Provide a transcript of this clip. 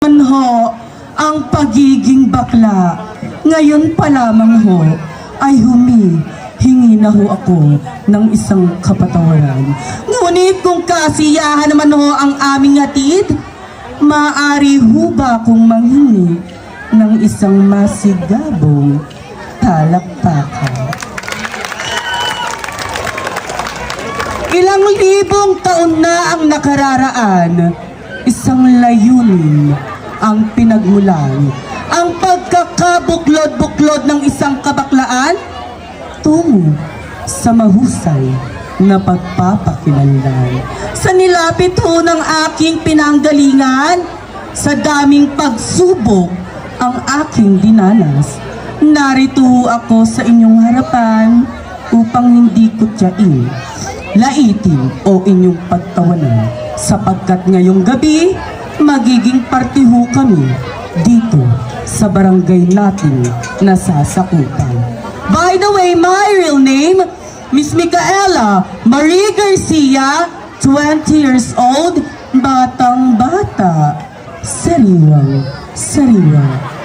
Ho, ang pagiging bakla. Ngayon pa lamang ho, ay humihingi na ho ako ng isang kapatawaran. Ngunit kung kasiyahan naman ho ang aming hatid, maaari ho ba akong manghingi ng isang masigabong palakpakan? Ilang libong taon na ang nakararaan, isang layunin ang pinagmulan. Ang pagkakabuklod-buklod ng isang kabaklaan tungo sa mahusay na pagpapakilanlan. Sa nilapit ho ng aking pinanggalingan, sa daming pagsubok ang aking dinanas, narito ako sa inyong harapan upang hindi ko tiyain, laitin o inyong pagtawanan, sapagkat ngayong gabi magiging parte ho kami dito sa barangay natin na sasakupan. By the way, my real name, Miss Micaela Marie Garcia, 20 years old, batang bata, sariwang sariwa.